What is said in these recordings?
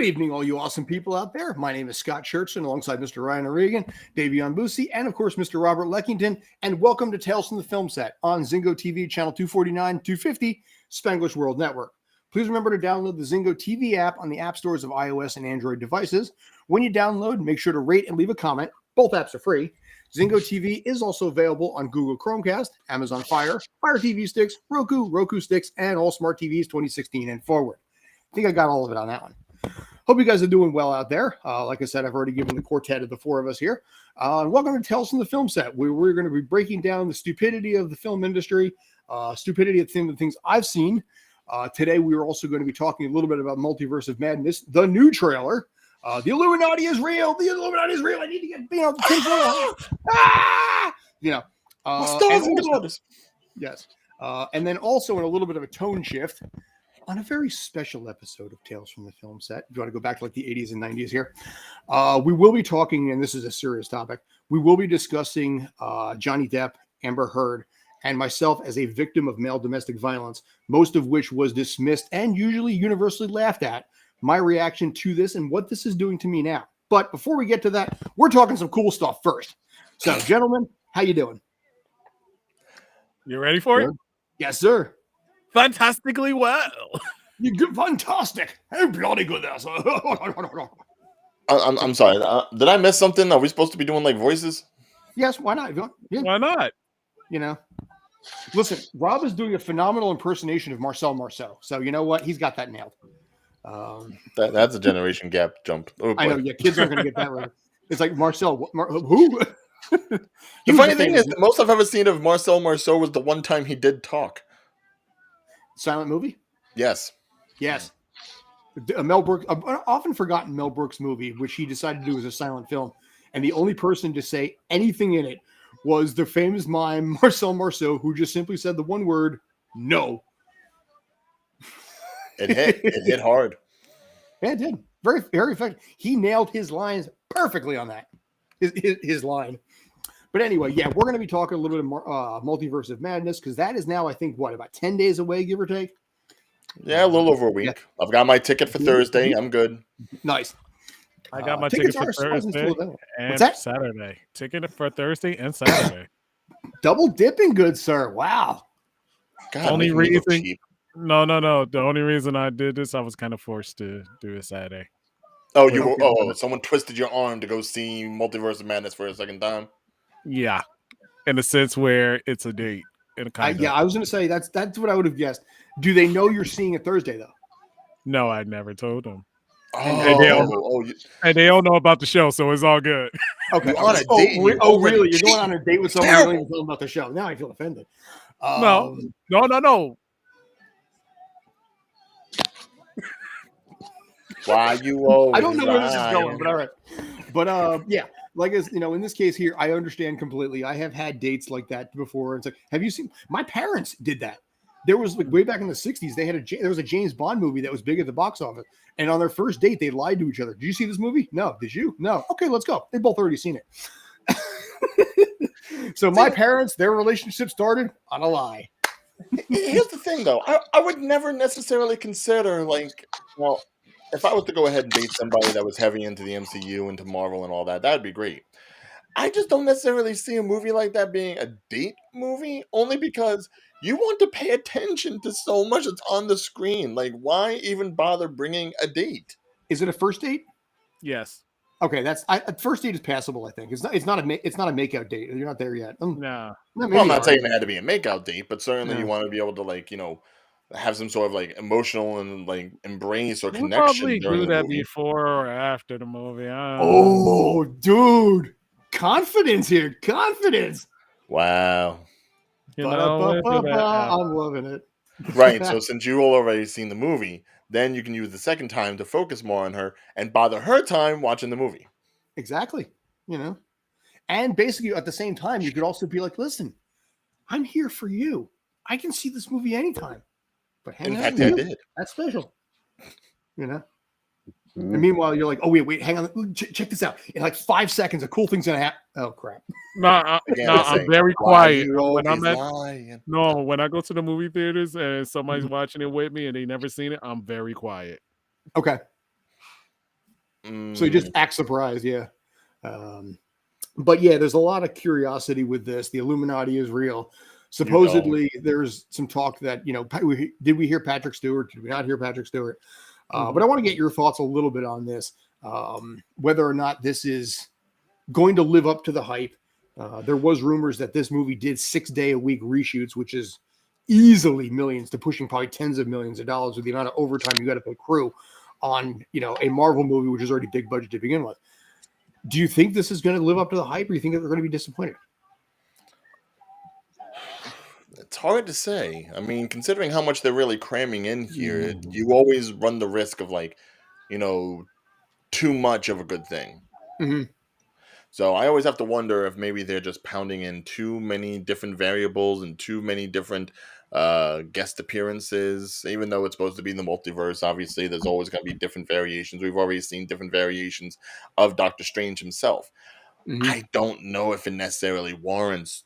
evening, all you awesome people out there. My name is Scott Churchson, alongside Mr. Ryan O'Regan, Davion Boosie, and of course, Mr. Robert Leckington. And welcome to Tales from the Film Set on Zingo TV, channel 249, 250, Spanglish World Network. Please remember to download the Zingo TV app on the app stores of iOS and Android devices. When you download, make sure to rate and leave a comment. Both apps are free. Zingo TV is also available on Google Chromecast, Amazon Fire, Fire TV sticks, Roku sticks, and all smart TVs 2016 and forward. I think I got all of it on that one. Hope you guys are doing well out there. Like I said, I've already given the quartet of the four of us here. Welcome to Tales from the Film Set. We're going to be breaking down the stupidity of the film industry, stupidity of the things I've seen. Today, we are also going to be talking a little bit about Multiverse of Madness, the new trailer. The Illuminati is real. The Illuminati is real. I need to get, the tinfoil. Stars and daughters. Yes. And then also in a little bit of a tone shift, on a very special episode of Tales from the Film Set, if you want to go back to like the 80s and 90s here, we will be talking, and this is a serious topic, we will be discussing Johnny Depp, Amber Heard, and myself as a victim of male domestic violence, most of which was dismissed and usually universally laughed at. My reaction to this and what this is doing to me now. But before we get to that, we're talking some cool stuff first. So, gentlemen, how you doing? You ready for it? Yes, sir. Fantastically well. You're good, fantastic. Hey, bloody good ass. I'm sorry. Did I miss something? Are we supposed to be doing like voices? Yes, why not? Yeah. Why not? You know, listen, Rob is doing a phenomenal impersonation of Marcel Marceau. So you know what? He's got that nailed. That's a generation gap jump. Oh, I know. Yeah, kids aren't going to get that right. It's like Marcel. Who? The funny thing is, the most I've ever seen of Marcel Marceau was the one time he did talk. Silent movie? Yes. Mel Brooks, an often forgotten Mel Brooks movie, which he decided to do as a silent film. And the only person to say anything in it was the famous mime Marcel Marceau, who just simply said the one word, no. It hit hard. Yeah, it did. Very, very effective. He nailed his lines perfectly on that. His line. But anyway, yeah, we're going to be talking a little bit more Multiverse of Madness, because that is now, I think, about 10 days away, give or take? Yeah, a little over a week. Yeah. I've got my ticket for Thursday. I'm good. Nice. I got my ticket for Thursday and Saturday. Ticket for Thursday and Saturday. Double dipping good, sir. Wow. God, only reason... No. The only reason I did this, I was kind of forced to do it Saturday. Oh, someone twisted your arm to go see Multiverse of Madness for a second time? Yeah, in the sense where it's a date. I was going to say that's what I would have guessed. Do they know you're seeing it Thursday though? No, I never told them. And they don't know about the show, so it's all good. Okay, on a date. Really? You're going on a date with someone who doesn't even tell them about the show? Now I feel offended. No. Why you always I don't know where this is going, but all right. But yeah, like as you know, in this case here, I understand completely. I have had dates like that before. It's like, have you seen? My parents did that. There was like way back in the 60s, there was a James Bond movie that was big at the box office, and on their first date, they lied to each other. Did you see this movie? No. Did you? No. Okay, let's go. They both already seen it. So my parents, their relationship started on a lie. Here's the thing, though. I would never necessarily consider if I was to go ahead and date somebody that was heavy into the MCU, into Marvel and all that, that'd be great. I just don't necessarily see a movie like that being a date movie, only because you want to pay attention to so much that's on the screen. Like, why even bother bringing a date? Is it a first date? Yes. Okay, first date is passable. I think it's not a makeout date. You're not there yet. No. Well, I'm not saying it had to be a makeout date, but certainly you want to be able to have some sort of emotional and embrace or connection. Probably do that before or after the movie. Oh, dude, confidence here, confidence. Wow. I'm loving it. Right. So since you all already seen the movie, then you can use the second time to focus more on her and bother her time watching the movie. Exactly. And basically at the same time, you could also be like, listen, I'm here for you. I can see this movie anytime. But hang on, I did. That's special. And meanwhile, you're like, oh, wait, hang on. Check this out. In 5 seconds, a cool thing's going to happen. Oh, crap. I'm very quiet. When I go to the movie theaters and somebody's watching it with me and they never seen it, I'm very quiet. Okay. So he just acts surprised. Yeah. But yeah, there's a lot of curiosity with this. The Illuminati is real. Supposedly, there's some talk that, did we hear Patrick Stewart? Did we not hear Patrick Stewart? But I want to get your thoughts a little bit on this, whether or not this is going to live up to the hype. There was rumors that this movie did 6-day-a-week reshoots, which is easily millions to pushing probably tens of millions of dollars with the amount of overtime you got to pay crew on, a Marvel movie, which is already big budget to begin with. Do you think this is going to live up to the hype, or do you think that they're going to be disappointed? It's hard to say. I mean, considering how much they're really cramming in here, you always run the risk of too much of a good thing. Mm-hmm. So I always have to wonder if maybe they're just pounding in too many different variables and too many different guest appearances. Even though it's supposed to be in the multiverse, obviously there's always going to be different variations. We've already seen different variations of Doctor Strange himself. Mm-hmm. I don't know if it necessarily warrants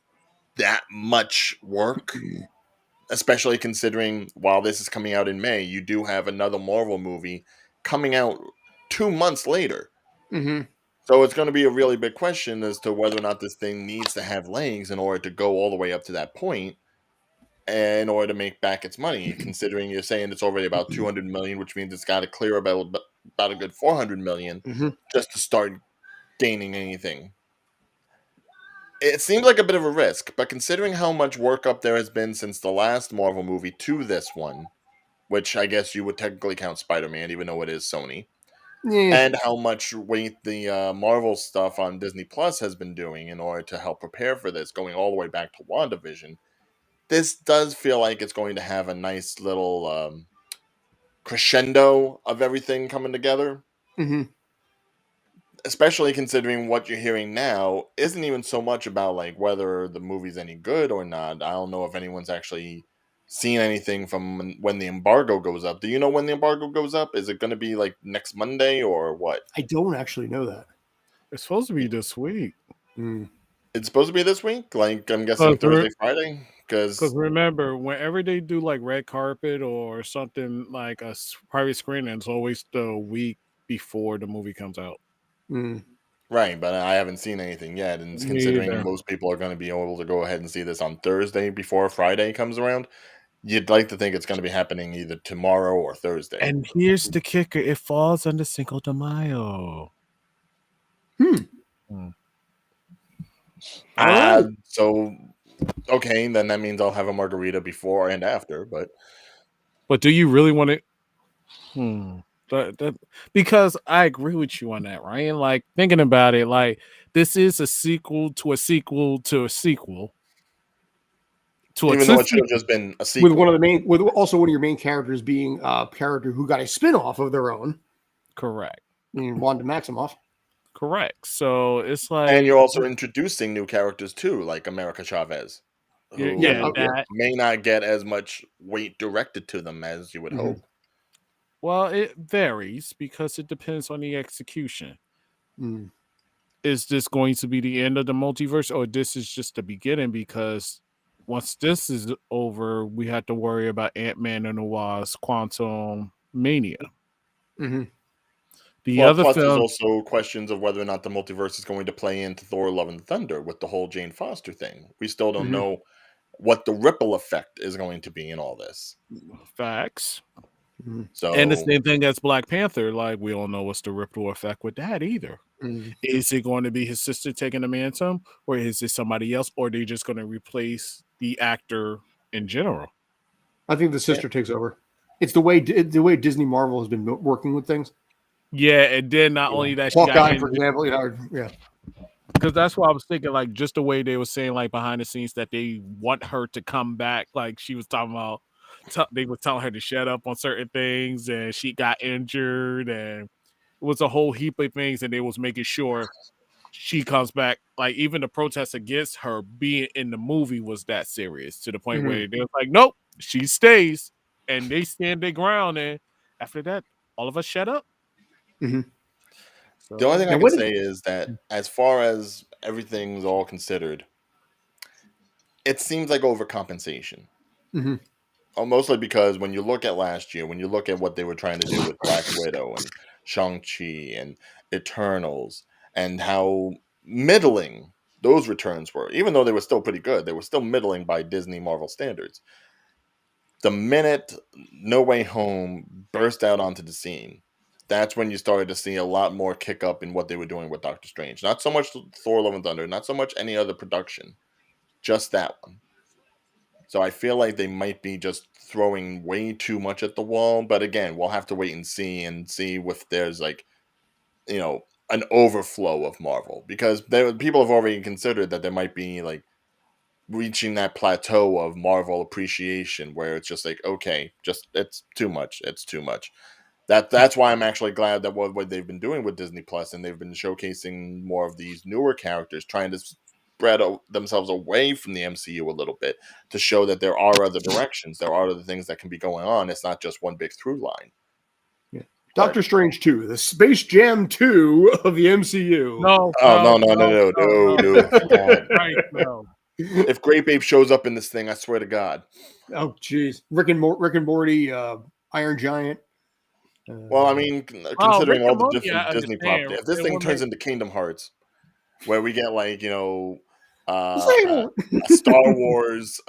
that much work, especially considering while this is coming out in May, you do have another Marvel movie coming out 2 months later. Mm-hmm. So it's going to be a really big question as to whether or not this thing needs to have legs in order to go all the way up to that point, and in order to make back its money. Considering you're saying it's already about 200 million, which means it's got to clear about a good 400 million just to start gaining anything. It seems like a bit of a risk, but considering how much workup there has been since the last Marvel movie to this one, which I guess you would technically count Spider-Man, even though it is Sony. Yeah. And how much weight the Marvel stuff on Disney Plus has been doing in order to help prepare for this, going all the way back to WandaVision. This does feel like it's going to have a nice little crescendo of everything coming together. Mm-hmm. Especially considering what you're hearing now isn't even so much about whether the movie's any good or not. I don't know if anyone's actually seen anything from when the embargo goes up. Do you know when the embargo goes up? Is it going to be next Monday or what? I don't actually know that. It's supposed to be this week. It's supposed to be this week? I'm guessing Thursday, Friday? Because remember, whenever they do red carpet or something like a private screening, it's always the week before the movie comes out. Right, but I haven't seen anything yet. And considering most people are going to be able to go ahead and see this on Thursday before Friday comes around, you'd like to think it's going to be happening either tomorrow or Thursday. And here's the kicker. It falls under Cinco de Mayo. So, okay, then that means I'll have a margarita before and after, but do you really want it? Because I agree with you on that, Ryan. Thinking about it, this is a sequel to a sequel to a sequel. Even though it should have just been a sequel. With also one of your main characters being a character who got a spin-off of their own. Correct. Wanda Maximoff. Correct. So it's and you're also introducing new characters too, like America Chavez. Who may not get as much weight directed to them as you would hope. Well, it varies because it depends on the execution. Is this going to be the end of the multiverse, or this is just the beginning? Because once this is over, we have to worry about Ant-Man and the Wasp: Quantum Mania. Plus there's also questions of whether or not the multiverse is going to play into Thor: Love and Thunder with the whole Jane Foster thing. We still don't know what the ripple effect is going to be in all this. Facts. So, and the same thing as Black Panther. We don't know what's the ripple effect with that either. Is it going to be his sister taking the mantle, or is it somebody else, or are they just going to replace the actor in general? I think the sister takes over. It's the way Disney Marvel has been working with things. Yeah, and then not only that, Hawkeye, for example, because that's what I was thinking. Just the way they were saying, behind the scenes, that they want her to come back. She was talking about, they were telling her to shut up on certain things, and she got injured, and it was a whole heap of things, and they was making sure she comes back. Even the protest against her being in the movie was that serious, to the point where they was nope, she stays, and they stand their ground. And after that, all of us shut up. So, the only thing I can say is that as far as everything's all considered, it seems like overcompensation. Mostly because when you look at last year, when you look at what they were trying to do with Black Widow and Shang-Chi and Eternals, and how middling those returns were. Even though they were still pretty good, they were still middling by Disney Marvel standards. The minute No Way Home burst out onto the scene, that's when you started to see a lot more kick up in what they were doing with Doctor Strange. Not so much Thor: Love and Thunder, not so much any other production, just that one. So I feel like they might be just throwing way too much at the wall. But again, we'll have to wait and see if there's like, an overflow of Marvel, because people have already considered that there might be like reaching that plateau of Marvel appreciation where it's just like, okay, just it's too much. It's too much. That's why I'm actually glad that what they've been doing with Disney Plus, and they've been showcasing more of these newer characters, trying to spread themselves away from the MCU a little bit to show that there are other directions, there are other things that can be going on. It's not just one big through line. Yeah. Doctor Strange 2, the Space Jam 2 of the MCU. No. Right, no. If Grape Ape shows up in this thing, I swear to God. Oh, jeez. Rick and Morty, Iron Giant. Well, I mean, considering all the different Disney property, if this thing turns into Kingdom Hearts, where we get like, a Star Wars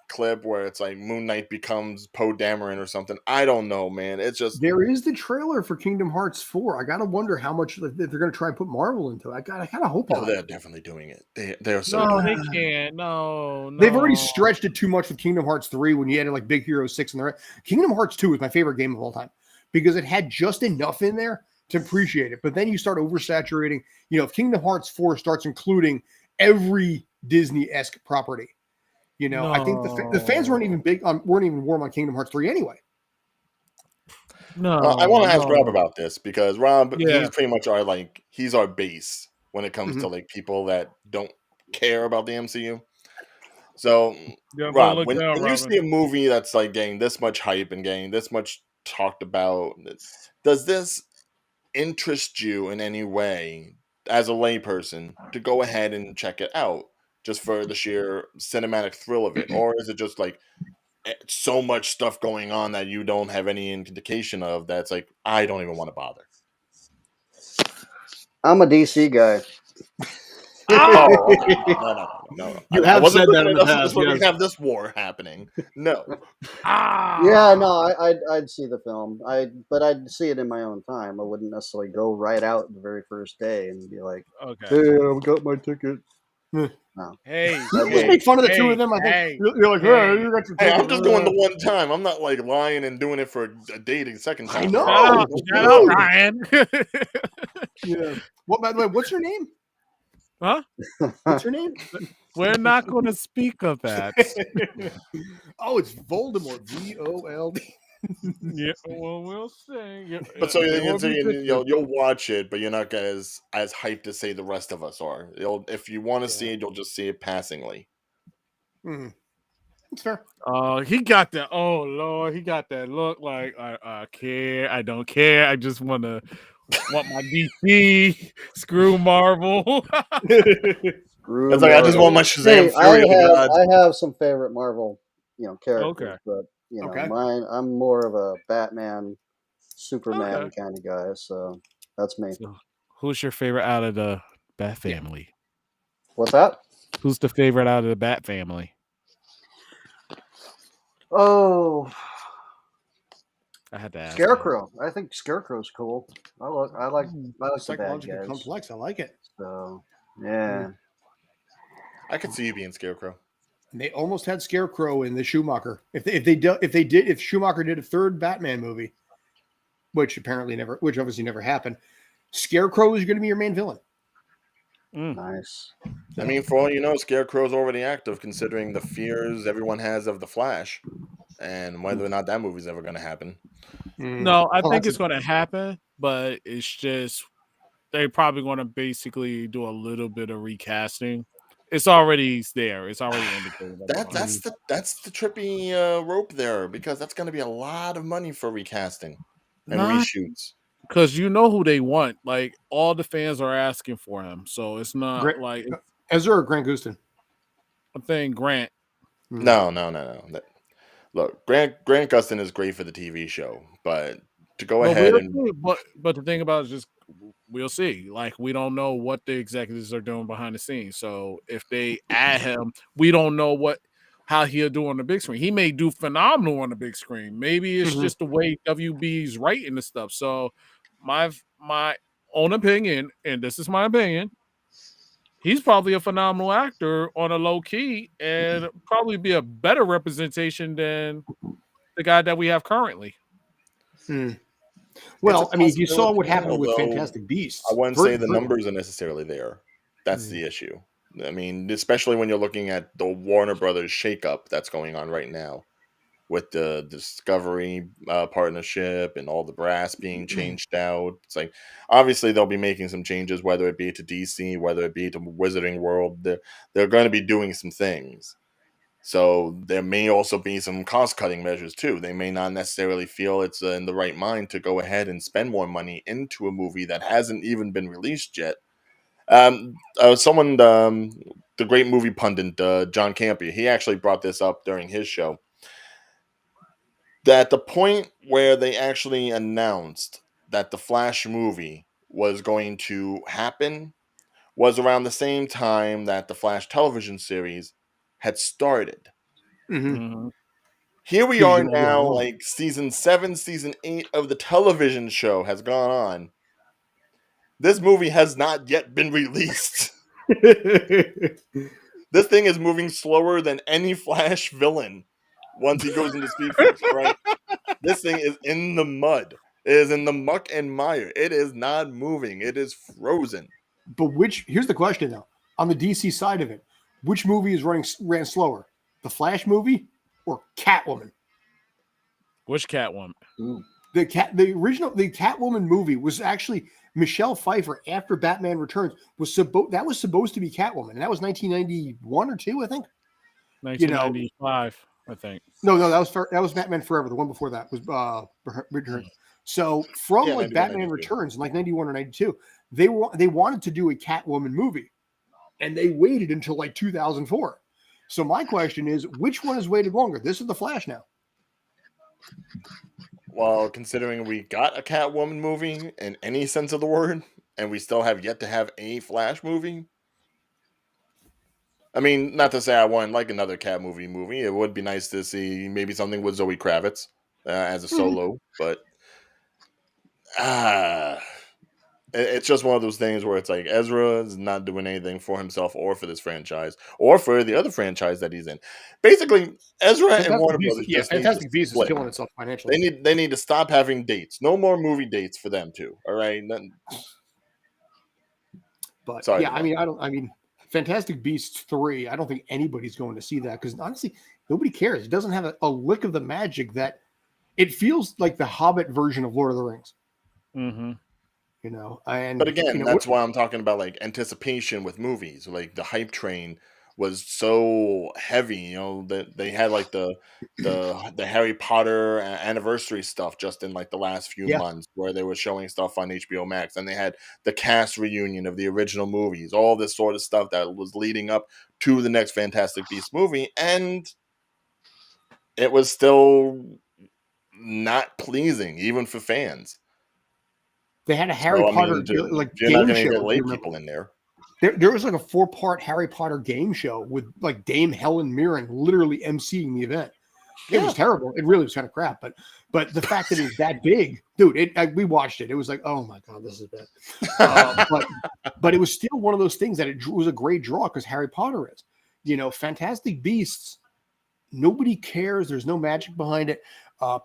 clip where it's like Moon Knight becomes Poe Dameron or something. I don't know, man. It's just, there is the trailer for Kingdom Hearts 4. I gotta wonder how much they're going to try and put Marvel into it. I gotta hope. Oh, they're definitely doing it. They're so. No, they can't. No. They've already stretched it too much with Kingdom Hearts 3 when you added like Big Hero 6 in there. Kingdom Hearts 2 is my favorite game of all time because it had just enough in there to appreciate it. But then you start oversaturating. If Kingdom Hearts 4 starts including every Disney-esque property, I think the fans weren't even warm on Kingdom Hearts 3 anyway. No, I want to ask Rob about this because Rob, he's pretty much he's our base when it comes to like people that don't care about the MCU. So, Rob, when you see a movie that's like getting this much hype and getting this much talked about, does this interest you in any way as a layperson to go ahead and check it out just for the sheer cinematic thrill of it? Or is it just like so much stuff going on that you don't have any indication of that's like, I don't even want to bother? I'm a DC guy. No. You have said that in the past. We have this war happening. No. Yeah, no, I'd see the film. But I'd see it in my own time. I wouldn't necessarily go right out the very first day and be like, okay, hey, I got my ticket. No. Hey, just make fun of the two of them. I think you're like, hey, you got your ticket. I'm just going the one time. I'm not like lying and doing it for a dating second time. I know. Shut up, Ryan. Yeah. By the way, what's your name? Huh? What's your name? We're not going to speak of that. Oh, it's Voldemort. VOLD. Yeah, well, we'll see. Yeah, but so you'll watch it, but you're not as hyped as say the rest of us are. If you want to see it, you'll just see it passingly. It's fair. He got that. Oh Lord, he got that look like I care. I don't care. I just want my DC. Screw Marvel. It's like I just want my Shazam Fury. I have some favorite Marvel, characters, but mine. I'm more of a Batman, Superman kind of guy. So that's me. So, who's your favorite out of the Bat family? What's that? Who's the favorite out of the Bat family? Oh, I had to ask. Scarecrow. I think Scarecrow's cool. I like psychologically complex. I like it. So yeah, I could see you being Scarecrow. And they almost had Scarecrow in the Schumacher. If Schumacher did a third Batman movie, which obviously never happened, Scarecrow is going to be your main villain. Nice. I mean, for all you know, Scarecrow's already active, considering the fears everyone has of the Flash, and whether or not that movie's ever going to happen. No, I think it's going to happen, but it's just they're probably going to basically do a little bit of recasting. It's already there. It's already indicated. That's the trippy rope there, because that's going to be a lot of money for recasting and reshoots. Because you know who they want. Like, all the fans are asking for him. So it's not like Ezra or Grant Gustin? I'm saying Grant. No. Look, Grant Gustin is great for the TV show, but to go ahead and. But the thing about it is just we'll see. Like we don't know what the executives are doing behind the scenes. So if they add him, we don't know how he'll do on the big screen. He may do phenomenal on the big screen. Maybe it's just the way WB's writing the stuff. So my own opinion, and this is my opinion, he's probably a phenomenal actor on a low key and probably be a better representation than the guy that we have currently. Well, I mean, if you saw what happened with Fantastic Beasts, I wouldn't say the numbers are necessarily there. That's the issue. I mean, especially when you're looking at the Warner Brothers shakeup that's going on right now with the Discovery partnership and all the brass being changed out. It's like, obviously they'll be making some changes, whether it be to DC, whether it be to Wizarding World. They're going to be doing some things. So there may also be some cost-cutting measures too. They may not necessarily feel it's in the right mind to go ahead and spend more money into a movie that hasn't even been released yet. The great movie pundit John Campea, he actually brought this up during his show. That the point where they actually announced that the Flash movie was going to happen was around the same time that the Flash television series had started. Here we are now, like season 7, season 8 of the television show has gone on. This movie has not yet been released. This thing is moving slower than any Flash villain once he goes into Speed Force, right? This thing is in the mud. It is in the muck and mire. It is not moving. It is frozen. But here's the question though, on the DC side of it, which movie ran slower? The Flash movie or Catwoman? Which Catwoman? The Catwoman movie was actually Michelle Pfeiffer after Batman Returns was supposed to be Catwoman, and that was 1991 or 2, I think. 1995, I think. No, that was Batman Forever. The one before that was Returns. So from Batman Returns in like 91 or 92, they wanted to do a Catwoman movie, and they waited until like 2004. So my question is, which one has waited longer? This is the Flash now. Well, considering we got a Catwoman movie in any sense of the word, and we still have yet to have a Flash movie. I mean, not to say I want like another Cat movie. It would be nice to see maybe something with Zoe Kravitz as a solo, but it's just one of those things where it's like Ezra is not doing anything for himself or for this franchise or for the other franchise that he's in. Basically, Ezra and Warner Brothers Fantastic Beasts is killing itself financially. They need to stop having dates. No more movie dates for them too. All right. But sorry, I mean, Fantastic Beasts 3. I don't think anybody's going to see that because honestly, nobody cares. It doesn't have a lick of the magic that it feels like the Hobbit version of Lord of the Rings. You know, but again, that's why I'm talking about like anticipation with movies. Like the hype train was so heavy, you know, that they had like the Harry Potter anniversary stuff just in like the last few months where they were showing stuff on HBO Max, and they had the cast reunion of the original movies, all this sort of stuff that was leading up to the next Fantastic Beasts movie, and it was still not pleasing even for fans. They had a Harry Potter like game show. Get lay people in there. There was like a 4-part Harry Potter game show with like Dame Helen Mirren literally emceeing the event. It was terrible. It really was kind of crap. But the fact that it was that big, dude, we watched it. It was like, oh my god, this is bad. But it was still one of those things that it was a great draw because Harry Potter is. You know, Fantastic Beasts. Nobody cares. There's no magic behind it.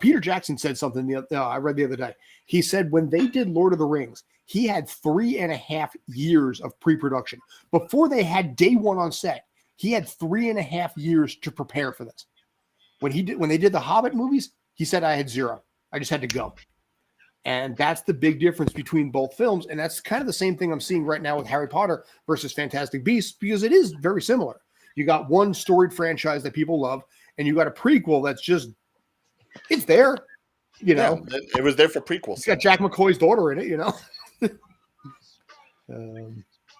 Peter Jackson said something I read the other day. He said when they did Lord of the Rings, he had 3.5 years of pre-production. Before they had day one on set, he had 3.5 years to prepare for this. When they did the Hobbit movies, he said I had 0. I just had to go. And that's the big difference between both films. And that's kind of the same thing I'm seeing right now with Harry Potter versus Fantastic Beasts, because it is very similar. You got one storied franchise that people love, and you got a prequel that's just it's there, you know. It was there for prequels. It's got Jack McCoy's daughter in it, you know.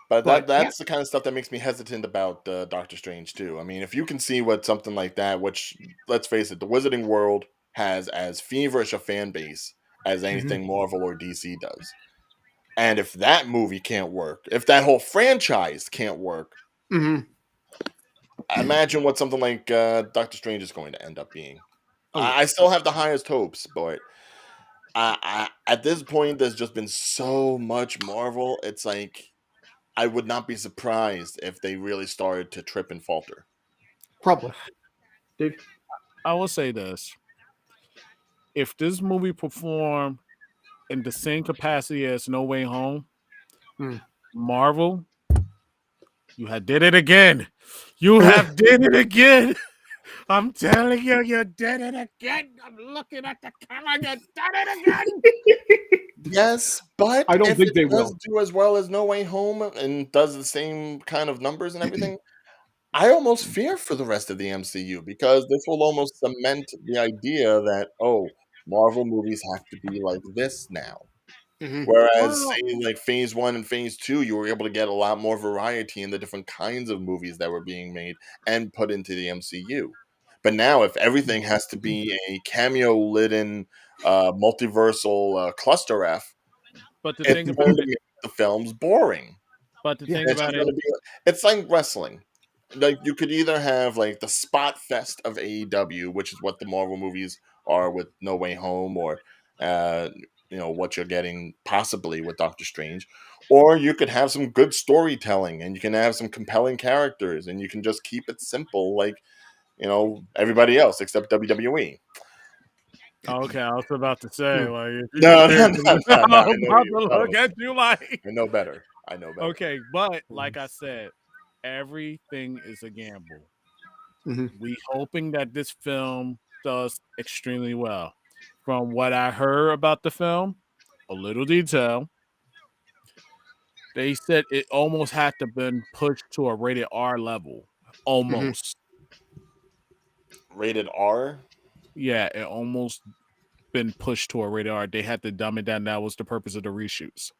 But that's the kind of stuff that makes me hesitant about Doctor Strange too. I mean, if you can see what something like that, which let's face it, the Wizarding World has as feverish a fan base as anything Marvel or DC does. And if that movie can't work, if that whole franchise can't work, imagine what something like Doctor Strange is going to end up being. I still have the highest hopes, but at this point, there's just been so much Marvel. It's like I would not be surprised if they really started to trip and falter. Probably. Dave? I will say this. If this movie performed in the same capacity as No Way Home, Marvel, you have did it again. You have did it again. I'm telling you, you did it again. I'm looking at the camera. You did it again. Yes, but I don't if think it they does will do as well as No Way Home and does the same kind of numbers and everything, I almost fear for the rest of the MCU because this will almost cement the idea that, oh, Marvel movies have to be like this now. Whereas, say, like Phase 1 and Phase 2, you were able to get a lot more variety in the different kinds of movies that were being made and put into the MCU. But now, if everything has to be a cameo-laden, multiversal cluster F, but the it's thing going about to it, make the films boring. but the thing It's about just it, gonna be it's like wrestling. Like you could either have like the spot fest of AEW, which is what the Marvel movies are with No Way Home, or uh, what you're getting possibly with Doctor Strange, or you could have some good storytelling and you can have some compelling characters and you can just keep it simple, like everybody else except WWE. okay, I was about to say, like, if you No, compare no, it no, to, no, no. I I'm know about you. to No, look at you like, I know better. I know better. okay, but like I said, everything is a gamble. We hoping that this film does extremely well. From what I heard about the film, a little detail, they said it almost had to been pushed to a rated R level. Almost. Rated R? Yeah, it almost been pushed to a rated R. They had to dumb it down. That was the purpose of the reshoots.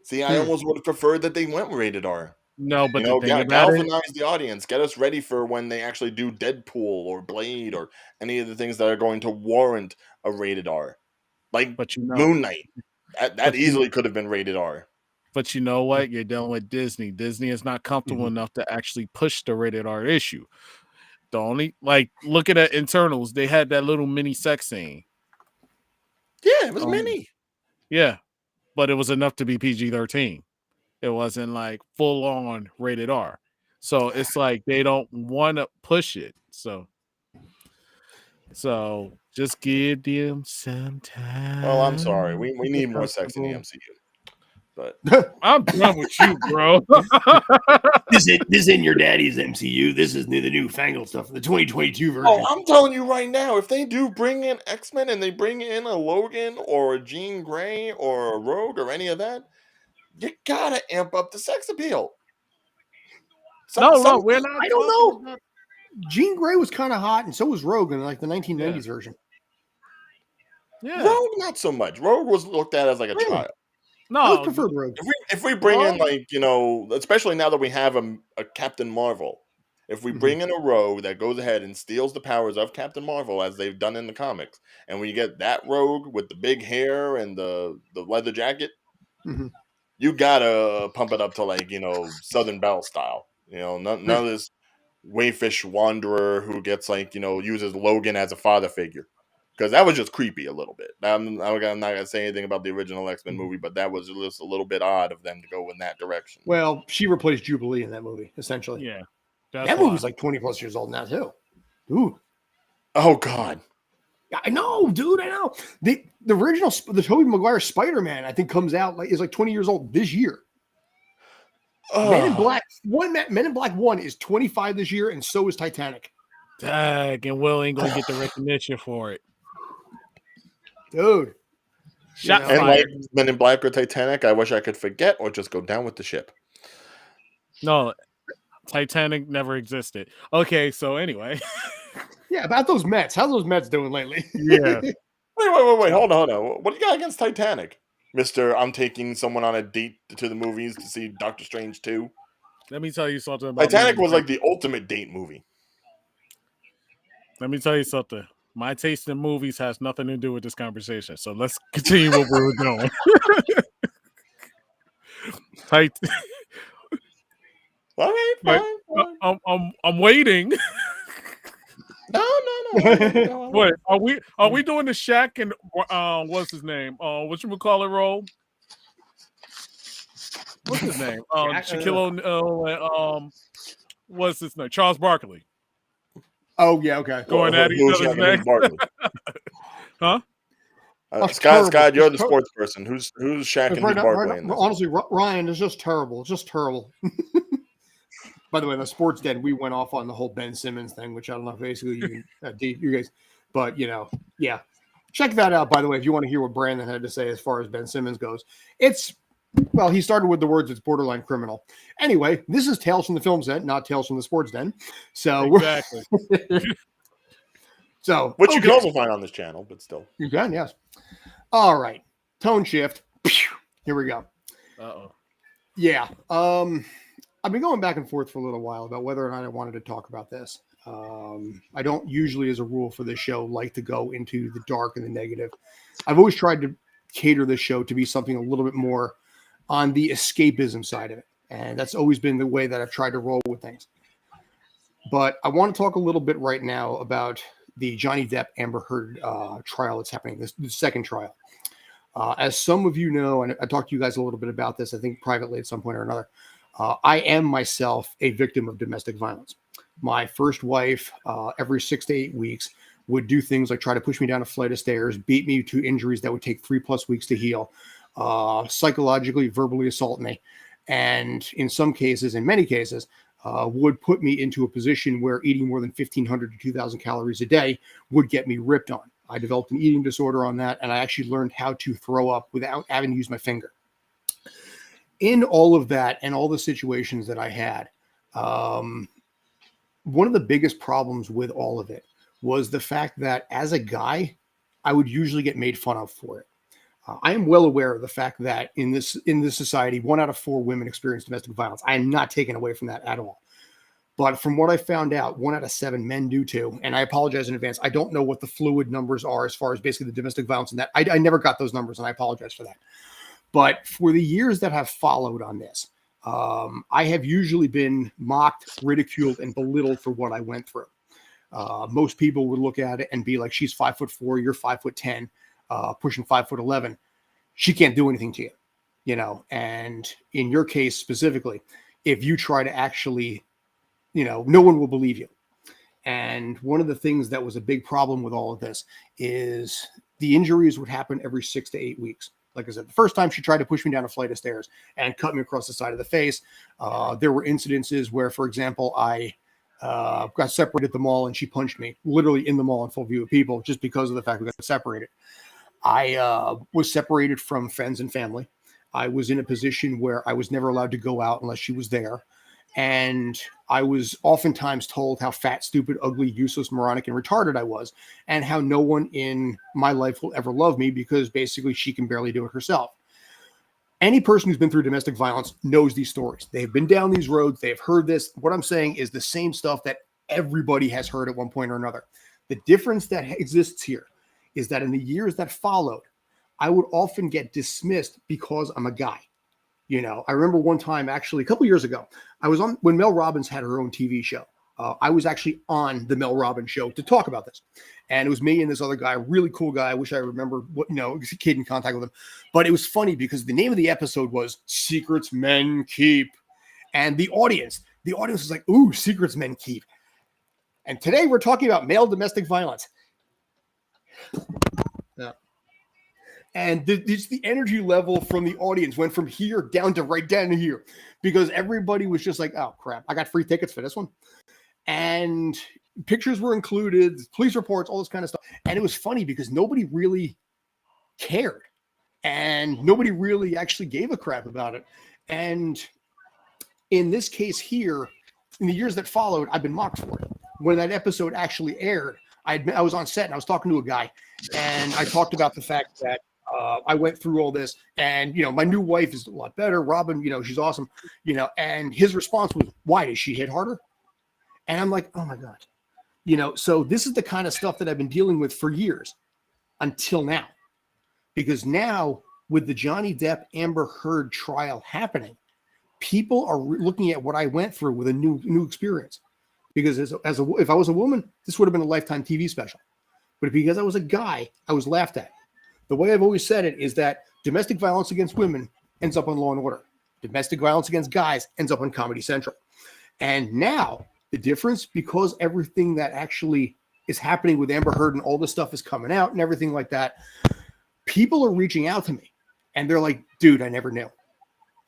See, I almost would have preferred that they went rated R. No, but the thing about it, Galvanize the audience, get us ready for when they actually do Deadpool or Blade or any of the things that are going to warrant a rated R, like but Moon Knight. That but you- easily could have been rated R. but you know what? You're dealing with Disney. Disney is not comfortable enough to actually push the rated R issue. The only look at internals. They had that little mini sex scene. Yeah, it was mini. Yeah, but it was enough to be PG-13. It wasn't like full on rated R. So it's like they don't want to push it. So just give them some time. Well, I'm sorry. We need more sex in the MCU. But I'm done with you, bro. This isn't your daddy's MCU. This is the newfangled stuff, the 2022 version. Oh, I'm telling you right now, if they do bring in X-Men and they bring in a Logan or a Jean Grey or a Rogue or any of that, you gotta amp up the sex appeal. No, we're not. I don't know. Jean Grey was kind of hot, and so was Rogue in like the 1990s version. Yeah, Rogue not so much. Rogue was looked at as like a child. No, I prefer Rogue. If we bring in especially now that we have a Captain Marvel, if we bring in a Rogue that goes ahead and steals the powers of Captain Marvel as they've done in the comics, and we get that Rogue with the big hair and the leather jacket, you gotta pump it up to like Southern Belle style. None of this wayfish wanderer who gets uses Logan as a father figure. Because that was just creepy a little bit. I'm not going to say anything about the original X-Men movie, but that was just a little bit odd of them to go in that direction. Well, she replaced Jubilee in that movie, essentially. Yeah. That movie's like 20 plus years old now, too. Dude. Oh, God. I know, dude. I know. The original, the Tobey Maguire Spider-Man, I think, comes out is like 20 years old this year. Men in Black 1 is 25 this year, and so is Titanic. Dang, and Will ain't going to get the recognition for it. Dude. Shot and fired. like Men in Black or Titanic, I wish I could forget or just go down with the ship. No, Titanic never existed. Okay, so anyway. Yeah, about those Mets. How's those Mets doing lately? Yeah. Wait. Hold on. What do you got against Titanic? Mr. I'm taking someone on a date to the movies to see Doctor Strange 2. Let me tell you something about Titanic was like the ultimate date movie. Let me tell you something. My taste in movies has nothing to do with this conversation. So let's continue what we were doing. Tight. All right, fine. I'm waiting. No. Wait, are we doing the Shaq and what's his name? What you would call it role? What's his name? Shaquille O'Neal and what's his name? Charles Barkley. Oh yeah, okay. Going at each other's neck. Huh? Scott, you're the sports person. Who's Shaq and who's Barkley in this? Honestly, Ryan is just terrible. It's just terrible. By the way, in the Sports Den, we went off on the whole Ben Simmons thing, which I don't know if basically you guys, but yeah. Check that out, by the way, if you want to hear what Brandon had to say as far as Ben Simmons goes. He started with the words, it's borderline criminal. Anyway, this is Tales from the Film Set, not Tales from the Sports Den. So exactly. Which you can also find on this channel, but still. You can, yes. All right. Tone shift. Here we go. Uh-oh. Yeah. I've been going back and forth for a little while about whether or not I wanted to talk about this. I don't usually, as a rule for this show, like to go into the dark and the negative. I've always tried to cater this show to be something a little bit more on the escapism side of it. And that's always been the way that I've tried to roll with things. But I want to talk a little bit right now about the Johnny Depp Amber Heard trial that's happening, the second trial. As some of you know, and I talked to you guys a little bit about this, I think privately at some point or another, I am myself a victim of domestic violence. My first wife, every 6 to 8 weeks, would do things like try to push me down a flight of stairs, beat me to injuries that would take 3+ weeks to heal, psychologically, verbally assault me, and in many cases, would put me into a position where eating more than 1,500 to 2,000 calories a day would get me ripped on. I developed an eating disorder on that, and I actually learned how to throw up without having to use my finger. In all of that and all the situations that I had, one of the biggest problems with all of it was the fact that as a guy, I would usually get made fun of for it. I am well aware of the fact that in this society, 1 out of 4 women experience domestic violence. I am not taken away from that at all. But from what I found out, 1 out of 7 men do too. And I apologize in advance. I don't know what the fluid numbers are as far as basically the domestic violence and that. I never got those numbers, and I apologize for that. But for the years that have followed on this, I have usually been mocked, ridiculed, and belittled for what I went through. Most people would look at it and be like, she's 5'4", you're 5'10", pushing 5'11". She can't do anything to you, and in your case specifically, if you try to actually, no one will believe you. And one of the things that was a big problem with all of this is the injuries would happen every 6 to 8 weeks. Like I said, the first time she tried to push me down a flight of stairs and cut me across the side of the face. There were incidences where, for example, I got separated at the mall and she punched me literally in the mall in full view of people just because of the fact we got separated. I was separated from friends and family. I was in a position where I was never allowed to go out unless she was there. And I was oftentimes told how fat, stupid, ugly, useless, moronic, and retarded I was, and how no one in my life will ever love me because basically she can barely do it herself. Any person who's been through domestic violence knows these stories. They've been down these roads. They've heard this. What I'm saying is the same stuff that everybody has heard at one point or another. The difference that exists here is that in the years that followed, I would often get dismissed because I'm a guy. I remember one time, actually, a couple years ago, I was on when Mel Robbins had her own TV show. I was actually on the Mel Robbins show to talk about this. And it was me and this other guy, a really cool guy. I wish I remember what, was a kid in contact with him. But it was funny because the name of the episode was Secrets Men Keep. And the audience was like, ooh, Secrets Men Keep. And today we're talking about male domestic violence. Yeah. And the energy level from the audience went from here down to right down to here because everybody was just like, oh, crap, I got free tickets for this one. And pictures were included, police reports, all this kind of stuff. And it was funny because nobody really cared. And nobody really actually gave a crap about it. And in this case here, in the years that followed, I've been mocked for it. When that episode actually aired, I was on set and I was talking to a guy. And I talked about the fact that I went through all this and, my new wife is a lot better. Robin, she's awesome, and his response was, why, does she hit harder? And I'm like, oh my God, So this is the kind of stuff that I've been dealing with for years until now. Because now with the Johnny Depp Amber Heard trial happening, people are looking at what I went through with a new experience. Because if I was a woman, this would have been a Lifetime TV special. But because I was a guy, I was laughed at. The way I've always said it is that domestic violence against women ends up on Law and Order. Domestic violence against guys ends up on Comedy Central. And now the difference, because everything that actually is happening with Amber Heard and all this stuff is coming out and everything like that, people are reaching out to me and they're like, dude, I never knew.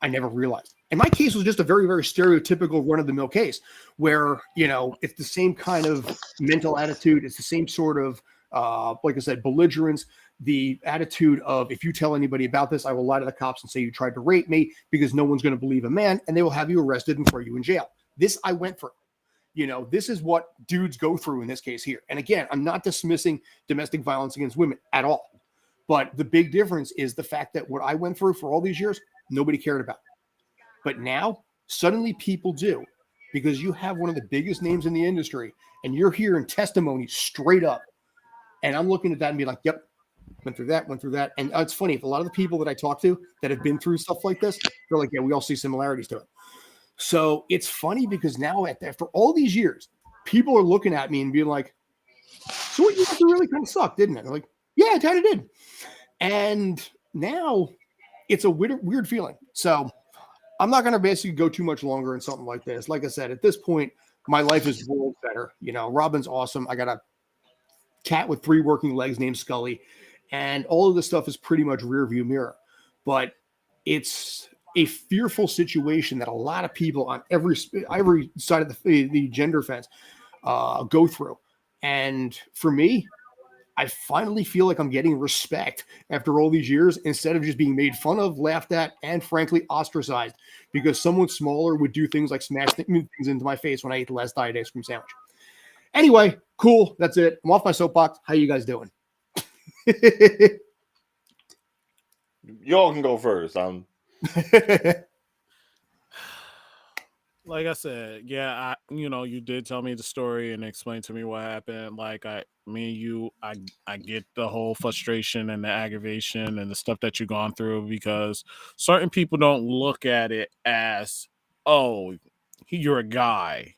I never realized. And my case was just a very, very stereotypical run-of-the-mill case where, it's the same kind of mental attitude. It's the same sort of, like I said, belligerence, the attitude of, if you tell anybody about this, I will lie to the cops and say you tried to rape me because no one's going to believe a man and they will have you arrested and throw you in jail. This I went through. This is what dudes go through in this case here. And again, I'm not dismissing domestic violence against women at all. But the big difference is the fact that what I went through for all these years, nobody cared about. But now, suddenly people do, because you have one of the biggest names in the industry, and you're hearing testimony straight up. And I'm looking at that and be like, yep, went through that. And it's funny, a lot of the people that I talk to that have been through stuff like this, they're like, yeah, we all see similarities to it. So it's funny because now, after all these years, people are looking at me and being like, so what you went through really kind of sucked, didn't it? I'm like, yeah, it kind of did. And now it's a weird feeling. So I'm not going to basically go too much longer in something like this. Like I said, at this point, my life is world better. Robin's awesome. I got a cat with 3 working legs named Scully. And all of this stuff is pretty much rear view mirror. But it's a fearful situation that a lot of people on every side of the gender fence go through. And for me, I finally feel like I'm getting respect after all these years instead of just being made fun of, laughed at, and frankly ostracized because someone smaller would do things like smash things into my face when I ate the last diet ice cream sandwich. Anyway, cool. That's it. I'm off my soapbox. How you guys doing? Y'all can go first. Like I said, yeah, you did tell me the story and explain to me what happened. Like I get the whole frustration and the aggravation and the stuff that you've gone through because certain people don't look at it as, oh, you're a guy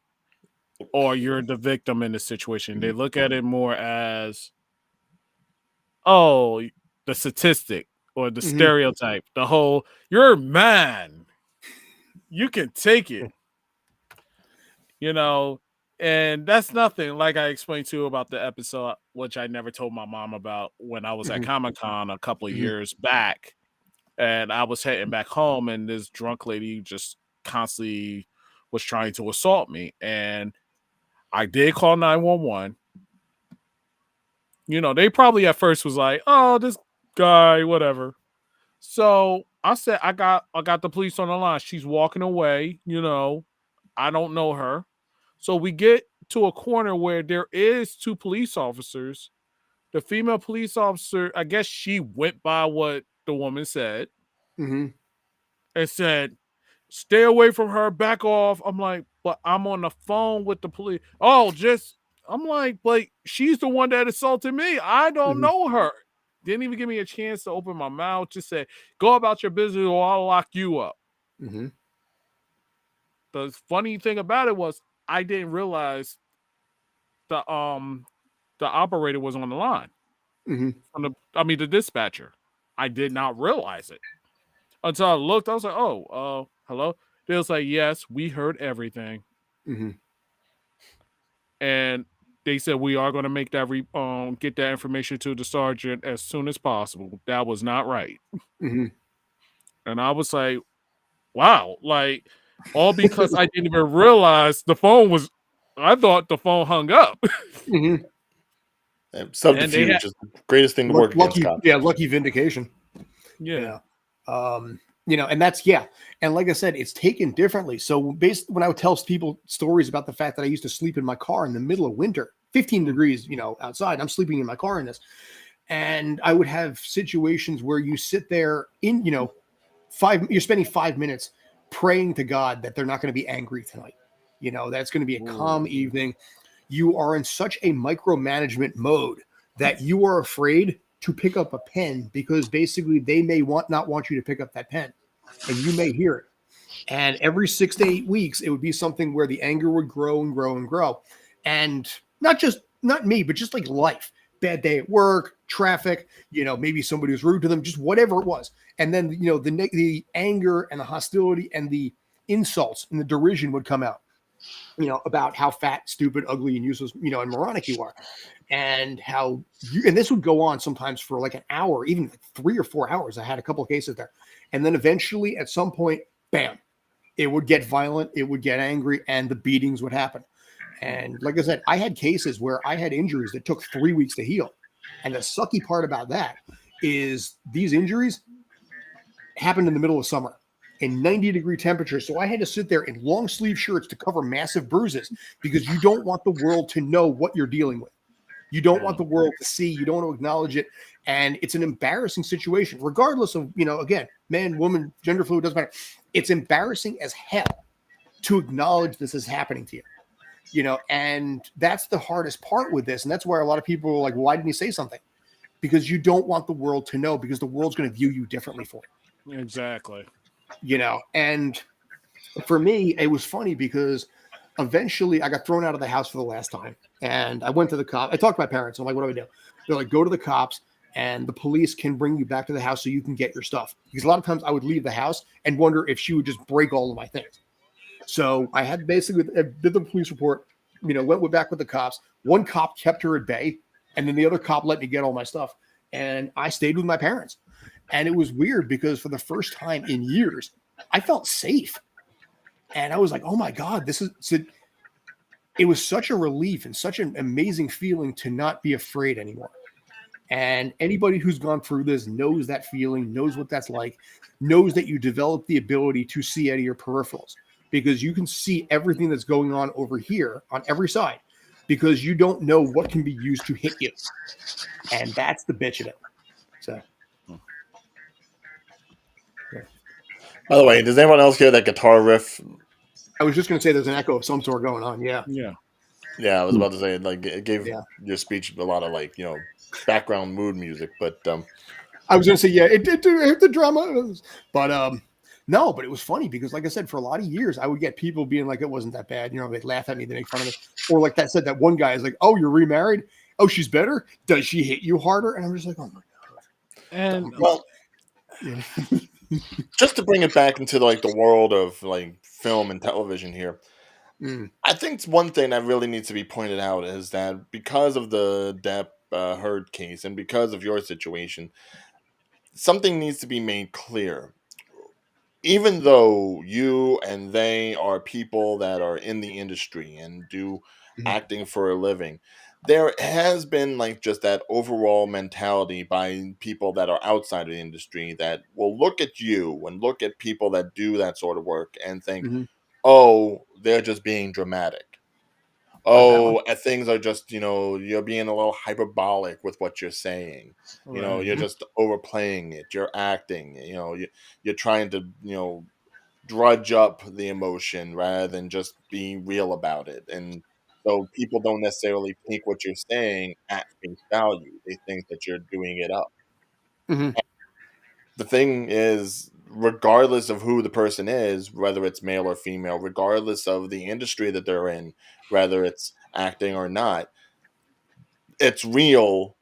or you're the victim in the situation. They look at it more as, oh, the statistic or the stereotype, the whole, you're a man, you can take it. And that's nothing. Like I explained to you about the episode, which I never told my mom about when I was at Comic-Con a couple of years back. And I was heading back home and this drunk lady just constantly was trying to assault me. And I did call 911. They probably at first was like, oh, this guy, whatever. So I said, I got the police on the line. She's walking away, I don't know her. So we get to a corner where there is 2 police officers. The female police officer, I guess she went by what the woman said and said, stay away from her, back off. I'm like, but I'm on the phone with the police. Oh, I'm like, but she's the one that assaulted me. I don't know her. Didn't even give me a chance to open my mouth. Just said, go about your business or I'll lock you up. The funny thing about it was I didn't realize the operator was on the line. The dispatcher. I did not realize it until I looked. I was like, oh, hello. They was like, yes, we heard everything. And they said we are going to make that get that information to the sergeant as soon as possible. That was not right. And I was like, wow, like all because I didn't even realize the phone was. I thought the phone hung up. Subterfuge is the greatest thing to work against. Lucky vindication. Yeah. And that's, and like I said, it's taken differently. So when I would tell people stories about the fact that I used to sleep in my car in the middle of winter, 15 degrees, outside, I'm sleeping in my car in this. And I would have situations where you sit there in, you're spending 5 minutes praying to God that they're not going to be angry tonight. That's going to be a calm evening. you are in such a micromanagement mode that you are afraid to pick up a pen because basically they may not want you to pick up that pen, and you may hear it. And every 6 to 8 weeks, it would be something where the anger would grow and grow and grow. And not me, but just like life, bad day at work, traffic, maybe somebody was rude to them, just whatever it was. And then, the anger and the hostility and the insults and the derision would come out, about how fat, stupid, ugly, and useless, and moronic you are. And and this would go on sometimes for like an hour, even like 3 or 4 hours. I had a couple of cases there. And then eventually at some point, bam, it would get violent, it would get angry, and the beatings would happen. And like I said, I had cases where I had injuries that took 3 weeks to heal. And the sucky part about that is these injuries happened in the middle of summer in 90-degree temperatures. So I had to sit there in long sleeve shirts to cover massive bruises because you don't want the world to know what you're dealing with. You don't want the world to see, you don't want to acknowledge it. And it's an embarrassing situation, regardless of, again, man, woman, gender fluid, doesn't matter. It's embarrassing as hell to acknowledge this is happening to you, and that's the hardest part with this. And that's where a lot of people are like, why didn't you say something? Because you don't want the world to know, because the world's going to view you differently for it. Exactly. And for me, it was funny because eventually I got thrown out of the house for the last time. And I went to the cop. I talked to my parents. I'm like, what do I do? They're like, go to the cops and the police can bring you back to the house so you can get your stuff. Because a lot of times I would leave the house and wonder if she would just break all of my things. So I had basically did the police report, went back with the cops. One cop kept her at bay, and then the other cop let me get all my stuff. And I stayed with my parents. And it was weird because for the first time in years, I felt safe. And I was like, oh my God, it was such a relief and such an amazing feeling to not be afraid anymore. And anybody who's gone through this knows that feeling, knows what that's like, knows that you develop the ability to see out of your peripherals because you can see everything that's going on over here on every side because you don't know what can be used to hit you. And that's the bitch of it. So. Yeah. By the way, does anyone else hear that guitar riff? I was just going to say there's an echo of some sort going on. Yeah. Yeah, I was about to say, like, it gave your speech a lot of, like, background mood music, but I was going to say, yeah, it did the drama, but no, but it was funny because, like I said, for a lot of years, I would get people being like, it wasn't that bad. They'd laugh at me, they make fun of me. Or like that said, that one guy is like, oh, you're remarried? Oh, she's better? Does she hit you harder? And I'm just like, oh my God. And well, just to bring it back into like the world of like film and television here, I think one thing that really needs to be pointed out is that because of the Depp Heard case and because of your situation, something needs to be made clear. Even though you and they are people that are in the industry and do acting for a living, there has been like just that overall mentality by people that are outside of the industry that will look at you and look at people that do that sort of work and think, oh, they're just being dramatic. Oh, things are just, you're being a little hyperbolic with what you're saying. Right. You're just overplaying it. You're acting. You're trying to, drudge up the emotion rather than just being real about it. And so people don't necessarily take what you're saying at face value. They think that you're doing it up. The thing is, regardless of who the person is, whether it's male or female, regardless of the industry that they're in, whether it's acting or not, it's real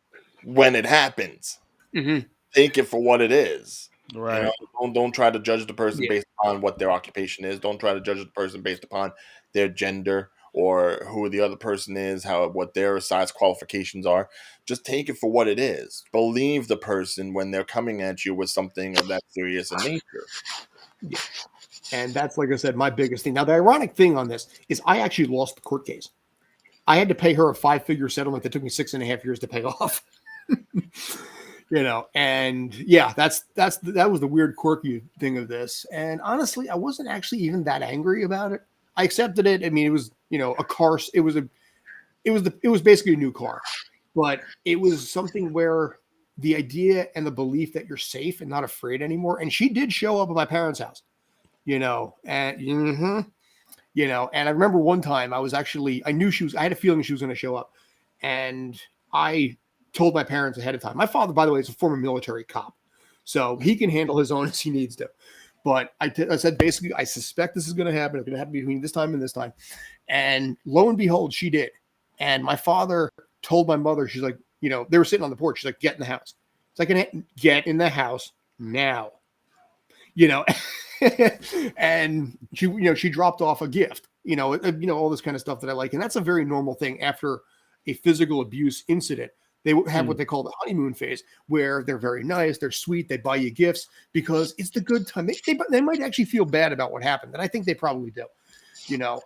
when it happens. Take it for what it is. Right. Don't try to judge the person based on what their occupation is. Don't try to judge the person based upon their gender or who the other person is, what their size qualifications are. Just take it for what it is. Believe the person when they're coming at you with something of that serious in nature. Yeah. And that's, like I said, my biggest thing. Now, the ironic thing on this is I actually lost the court case. I had to pay her a 5-figure settlement that took me 6.5 years to pay off. And yeah, that was the weird quirky thing of this. And honestly, I wasn't actually even that angry about it. I accepted it. I mean, it was, a car. It was basically a new car, but it was something where the idea and the belief that you're safe and not afraid anymore. And she did show up at my parents' house, and you know. And I remember one time I had a feeling she was going to show up, and I told my parents ahead of time. My father, by the way, is a former military cop, so he can handle his own as he needs to. But I said, basically, I suspect this is going to happen. It's going to happen between this time and this time. And lo and behold, she did. And my father told my mother, she's like, you know, they were sitting on the porch. She's like, get in the house. It's like, get in the house now, you know. And she dropped off a gift, all this kind of stuff that I like. And that's a very normal thing after a physical abuse incident. They have what they call the honeymoon phase, where they're very nice, they're sweet, they buy you gifts because it's the good time. They might actually feel bad about what happened, and I think they probably do. You know,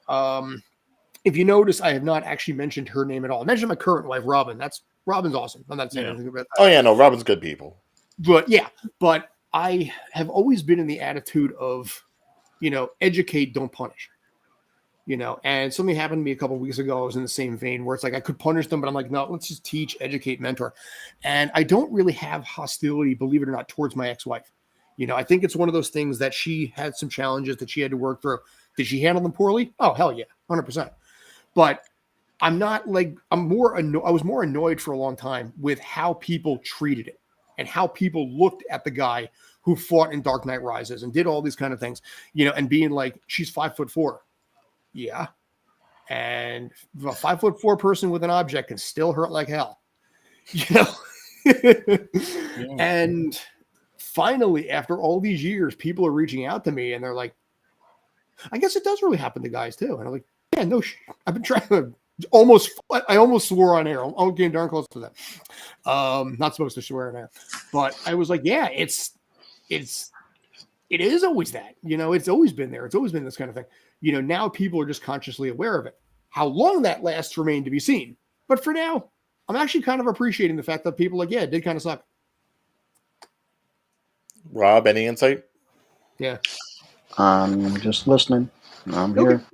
if you notice, I have not actually mentioned her name at all. I mentioned my current wife, Robin. Robin's awesome. I'm not saying anything about that. Oh yeah, no, Robin's good people. But I have always been in the attitude of, educate, don't punish. And something happened to me a couple of weeks ago. I was in the same vein where it's like I could punish them, but I'm like, no, let's just teach, educate, mentor. And I don't really have hostility, believe it or not, towards my ex-wife. I think it's one of those things that she had some challenges that she had to work through. Did she handle them poorly? Oh, hell yeah, 100%. But I'm not like, I was more annoyed for a long time with how people treated it and how people looked at the guy who fought in Dark Knight Rises and did all these kind of things, and being like, she's 5'4". Yeah. And a 5'4" person with an object can still hurt like hell, Yeah. And finally, after all these years, people are reaching out to me and they're like, I guess it does really happen to guys too. And I'm like, yeah, no, I've been trying to I almost swore on air. I'm getting darn close to that. Not supposed to swear on air, but I was like, yeah, it is always that, it's always been there. It's always been this kind of thing. Now people are just consciously aware of it. How long that lasts remains to be seen. But for now, I'm actually kind of appreciating the fact that people are like, yeah, it did kind of suck. Rob, any insight? Yeah. I'm just listening. I'm here.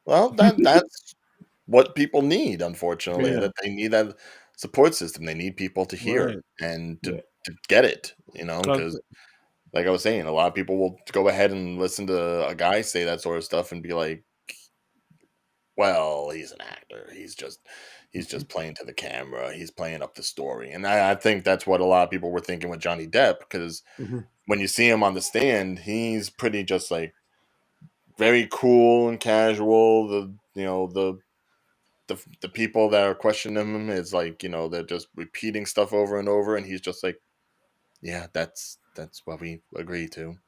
Well, that's what people need, unfortunately. Yeah. That they need that support system. They need people to hear and to get it, because like I was saying, a lot of people will go ahead and listen to a guy say that sort of stuff and be like, well, he's an actor. He's just playing to the camera. He's playing up the story. And I think that's what a lot of people were thinking with Johnny Depp, because when you see him on the stand, he's pretty just like very cool and casual. The people that are questioning him is like, they're just repeating stuff over and over. And he's just like, yeah, that's what we agree to.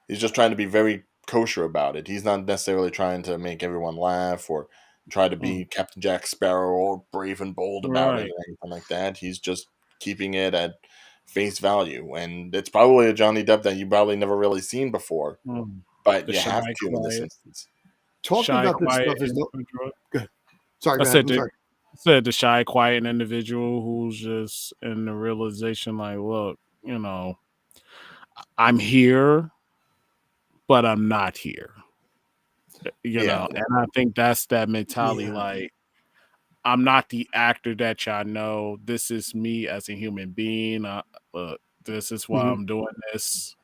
He's just trying to be very kosher about it. He's not necessarily trying to make everyone laugh or try to be Captain Jack Sparrow or brave and bold about it or anything like that. He's just keeping it at face value. And it's probably a Johnny Depp that you probably never really seen before. But you have to in this instance. Talking about this stuff is good. Sorry, I said the shy, quiet individual who's just in the realization, like, look, I'm here, but I'm not here. You know, and I think that's that mentality. Like, I'm not the actor that y'all know. This is me as a human being. Look, this is why I'm doing this.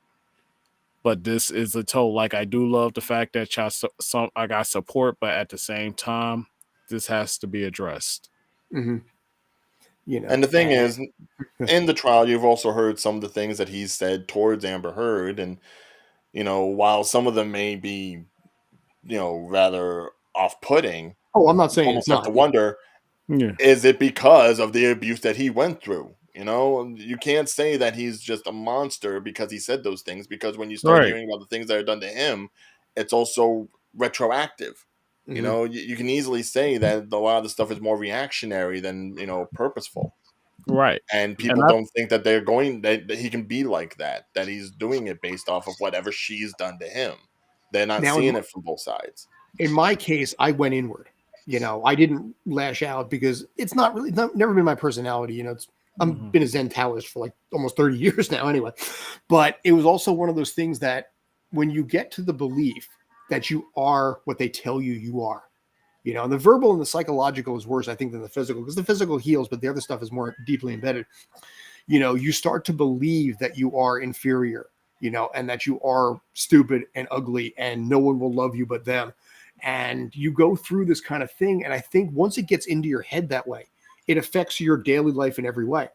But this is a toll. Like, I do love the fact that y'all, I got support, but at the same time, this has to be addressed. And the thing is, in the trial, you've also heard some of the things that he's said towards Amber Heard, and while some of them may be, rather off-putting. Oh, I'm not saying it's not. To wonder, is it because of the abuse that he went through? You can't say that he's just a monster because he said those things, because when you start hearing about the things that are done to him, it's also retroactive. You can easily say that a lot of the stuff is more reactionary than, purposeful. Right. And people don't think that that he can be like that he's doing it based off of whatever she's done to him. They're not seeing it from both sides. In my case, I went inward. I didn't lash out because it's never been my personality. I've been a Zen Taoist for like almost 30 years now anyway. But it was also one of those things that when you get to the belief that you are what they tell you are, and the verbal and the psychological is worse, I think, than the physical, because the physical heals, but the other stuff is more deeply embedded. You start to believe that you are inferior, and that you are stupid and ugly and no one will love you but them. And you go through this kind of thing. And I think once it gets into your head that way, it affects your daily life in every way.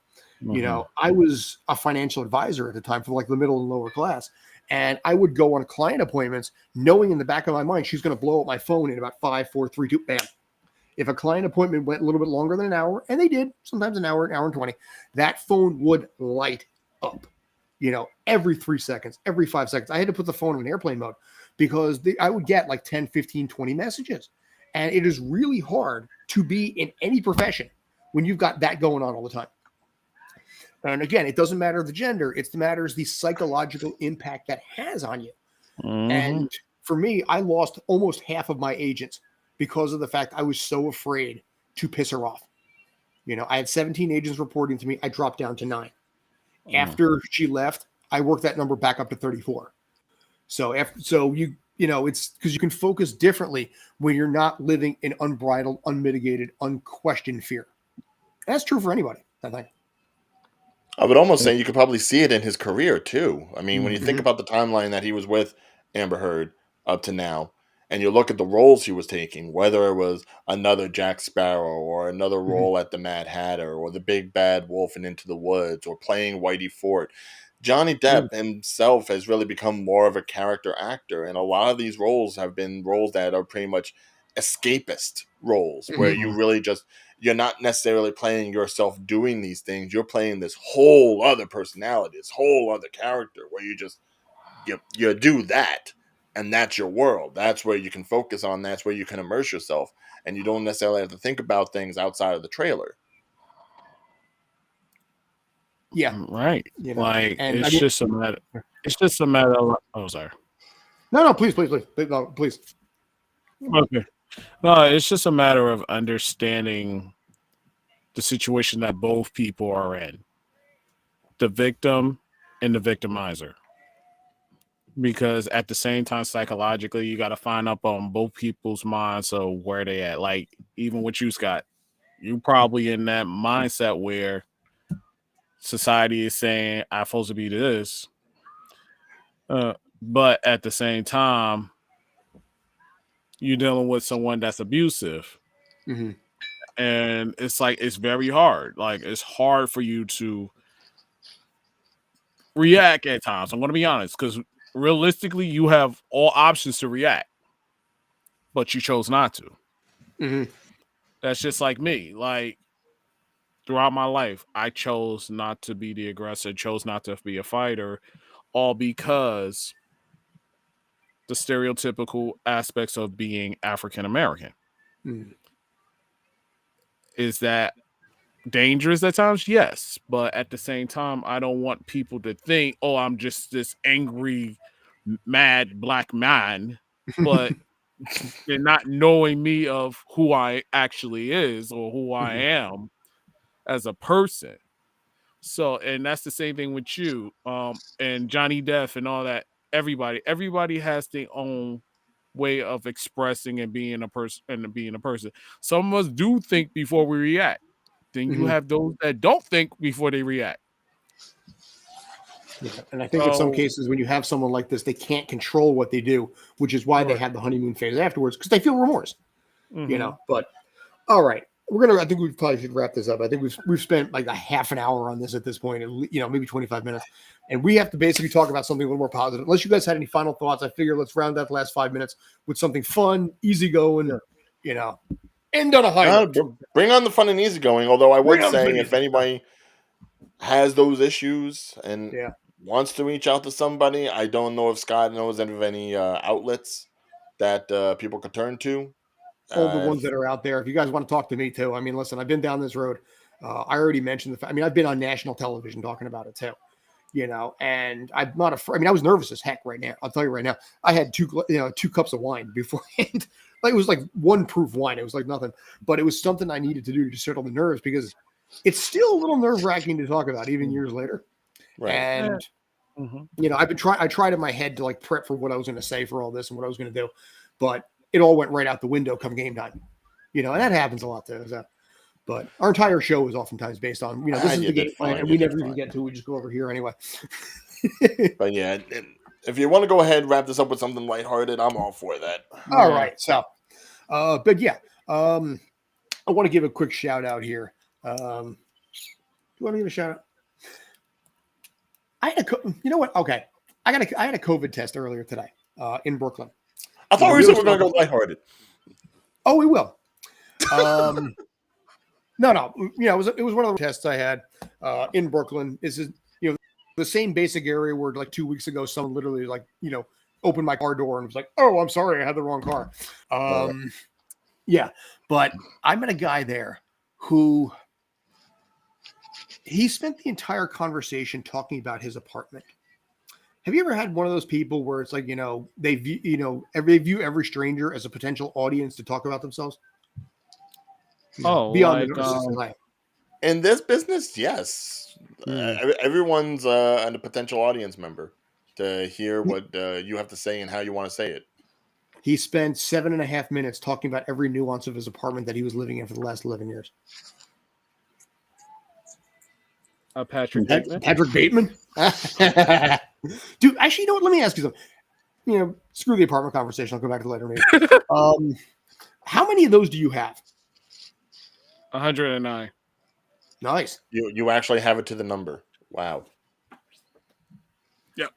I was a financial advisor at the time for like the middle and lower class. And I would go on client appointments knowing in the back of my mind, she's going to blow up my phone in about 5, 4, 3, 2, bam. If a client appointment went a little bit longer than an hour, and they did, sometimes an hour and 20, that phone would light up, every 3 seconds, every 5 seconds. I had to put the phone in airplane mode because I would get like 10, 15, 20 messages. And it is really hard to be in any profession when you've got that going on all the time. And again, it doesn't matter the gender. It matters the psychological impact that has on you. And for me, I lost almost half of my agents because of the fact I was so afraid to piss her off. I had 17 agents reporting to me. I dropped down to 9. After she left, I worked that number back up to 34. So it's because you can focus differently when you're not living in unbridled, unmitigated, unquestioned fear. That's true for anybody, I think. I would almost say you could probably see it in his career too. I mean, when you think about the timeline that he was with Amber Heard up to now, and you look at the roles he was taking, whether it was another Jack Sparrow or another role at the Mad Hatter or the Big Bad Wolf in Into the Woods or playing Whitey Ford, Johnny Depp himself has really become more of a character actor. And a lot of these roles have been roles that are pretty much escapist roles where you really you're not necessarily playing yourself doing these things. You're playing this whole other personality, this whole other character where you do that. And that's your world. That's where you can focus on. That's where you can immerse yourself. And you don't necessarily have to think about things outside of the trailer. Yeah. Right. It's just a matter of, oh, sorry. No, please. No, please. Okay. No, it's just a matter of understanding the situation that both people are in. The victim and the victimizer. Because at the same time, psychologically, you got to find up on both people's minds of where they at. Like, even with you, Scott, you probably in that mindset where society is saying, I'm supposed to be this. But at the same time, you're dealing with someone that's abusive. And it's like, it's very hard. Like, it's hard for you to react at times. I'm going to be honest, because realistically, you have all options to react, but you chose not to. That's just like me. Like, throughout my life, I chose not to be the aggressor, chose not to be a fighter, all because the stereotypical aspects of being African American. Is that dangerous at times? Yes. But at the same time, I don't want people to think, oh, I'm just this angry, mad black man, but they're not knowing me of who I actually is or who I am as a person. So, and that's the same thing with you, and Johnny Depp and all that. Everybody has their own way of expressing and being a person. Some of us do think before we react. Then you have those that don't think before they react. Yeah. And I think in some cases, when you have someone like this, they can't control what they do, which is why they have the honeymoon phase afterwards, because they feel remorse. But all right. I think we probably should wrap this up. I think we've spent like a half an hour on this at this point, maybe 25 minutes. And we have to basically talk about something a little more positive. Unless you guys had any final thoughts, I figure let's round out the last 5 minutes with something fun, easygoing, end on a high note. Bring on the fun and easygoing. Although I would say if anybody has those issues and wants to reach out to somebody, I don't know if Scott knows of any outlets that people could turn to. All the ones that are out there. If you guys want to talk to me too, I mean, listen, I've been down this road. I already mentioned the fact. I mean, I've been on national television talking about it too, and I'm not afraid. I mean, I was nervous as heck right now. I'll tell you right now. I had 2 cups of wine beforehand. Like, it was like 1 proof wine. It was like nothing, but it was something I needed to do to settle the nerves because it's still a little nerve wracking to talk about even years later. Right. And I tried in my head to like prep for what I was going to say for all this and what I was going to do, but it all went right out the window come game time, and that happens a lot too. But our entire show is oftentimes based on, this is the game plan, and we never even get to it. We just go over here anyway. But yeah, if you want to go ahead and wrap this up with something lighthearted, I'm all for that. All right. So, but yeah, I want to give a quick shout out here. Do you want to give a shout out? You know what? Okay. I had a COVID test earlier today in Brooklyn. I thought we said we're going to go lighthearted. Oh, we will. No. You know, it was one of the tests I had in Brooklyn. This is, you know, the same basic area where like 2 weeks ago, someone literally like, you know, opened my car door and was like, "Oh, I'm sorry, I had the wrong car." Yeah, but I met a guy there who he spent the entire conversation talking about his apartment. Have you ever had one of those people where it's like, you know, they view every stranger as a potential audience to talk about themselves? Beyond in this business, yes. Everyone's a potential audience member to hear what you have to say and how you want to say it. He spent 7.5 minutes talking about every nuance of his apartment that he was living in for the last 11 years. Patrick Bateman? Patrick Bateman? Dude, actually, you know what? Let me ask you something. You know, screw the apartment conversation. I'll come back to it later. Maybe. How many of those do you have? 109. Nice. You actually have it to the number. Wow. Yep.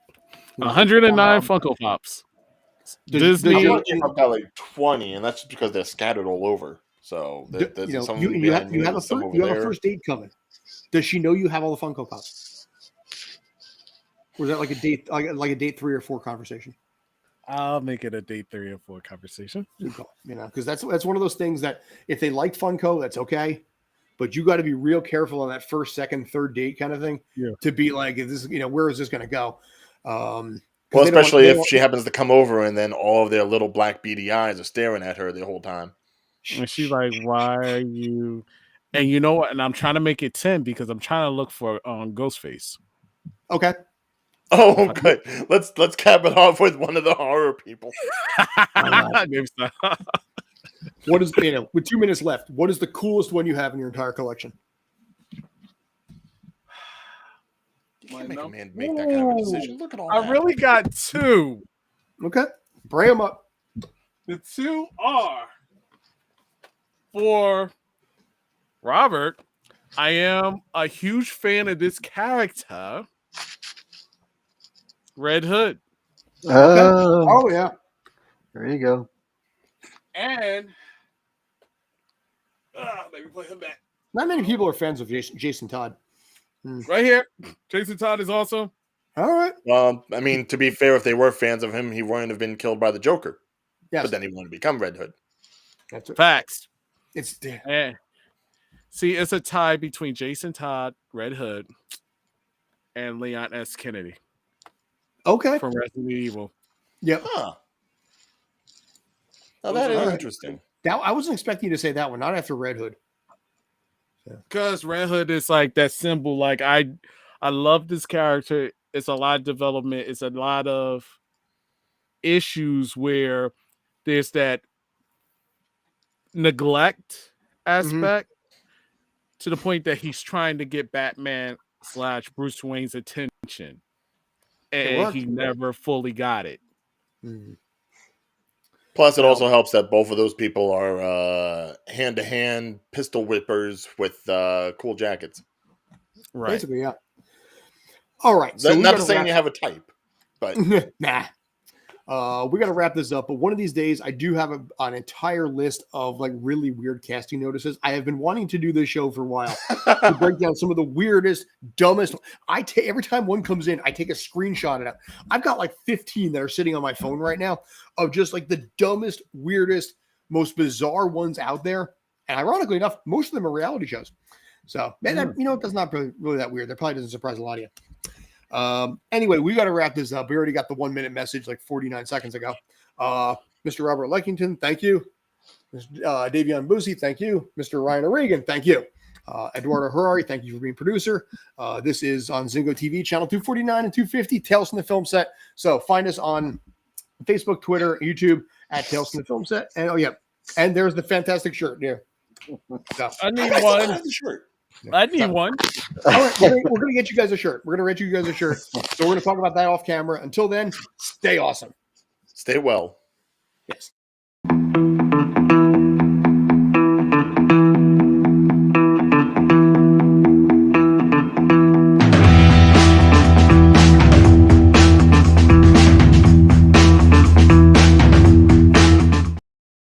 109 Funko Pops. Disney. I've got like 20, and that's just because they're scattered all over. So you have a first date coming. Does she know you have all the Funko Pops? Or is that like a date 3 or 4 conversation? I'll make it a date 3 or 4 conversation. You know, because that's one of those things that if they like Funko, that's okay. But you got to be real careful on that first, second, third date kind of thing to be like, is this, you know, where is this going to go? Well, especially if she happens to come over and then all of their little black beady eyes are staring at her the whole time. And she's like, "Why are you?" And you know what? And I'm trying to make it 10 because I'm trying to look for Ghostface. Okay. Oh, good. Let's cap it off with one of the horror people. What is, you know, with 2 minutes left, what is the coolest one you have in your entire collection? You can't make a man make that kind of a decision. Look at all that. I really got 2. Okay. Bring them up. The 2 are for Robert. I am a huge fan of this character, Red Hood. Oh yeah. There you go. And let me play him back. Not many people are fans of Jason Todd. Right here. Jason Todd is awesome. All right. Well, I mean, to be fair, if they were fans of him, he wouldn't have been killed by the Joker. Yes. But then he wouldn't become Red Hood. That's it. Facts. It's See, it's a tie between Jason Todd, Red Hood, and Leon S. Kennedy. Okay. From Resident Evil. Yep. Huh. Now that is interesting. I wasn't expecting you to say that one, not after Red Hood. Because Red Hood is like that symbol. Like I love this character. It's a lot of development. It's a lot of issues where there's that neglect aspect to the point that he's trying to get Batman / Bruce Wayne's attention. And he never fully got it. Plus, it also helps that both of those people are hand-to-hand pistol whippers with cool jackets. Right. Basically, yeah. All right. So not saying you have a type, but nah. We got to wrap this up, but one of these days I do have an entire list of like really weird casting notices. I have been wanting to do this show for a while to break down some of the weirdest, dumbest. Every time one comes in, I take a screenshot of it. I've got like 15 that are sitting on my phone right now of just like the dumbest, weirdest, most bizarre ones out there. And ironically enough, most of them are reality shows. So man, you know, that's not really that weird. That probably doesn't surprise a lot of you. Anyway, we got to wrap this up. We already got the 1 minute message like 49 seconds ago. Mr. Robert Leckington, thank you. Davion Boosie, thank you. Mr. Ryan O'Regan, thank you. Eduardo Harari, thank you for being producer. This is on Zingo TV, channel 249 and 250, Tales from the Film Set. So find us on Facebook, Twitter, YouTube at Tales from the Film Set. And and there's the fantastic shirt. Yeah. So, I need one. The shirt. I need one. All right, we're gonna get you guys a shirt. We're gonna get you guys a shirt. So we're gonna talk about that off camera. Until then, stay awesome. Stay well. Yes.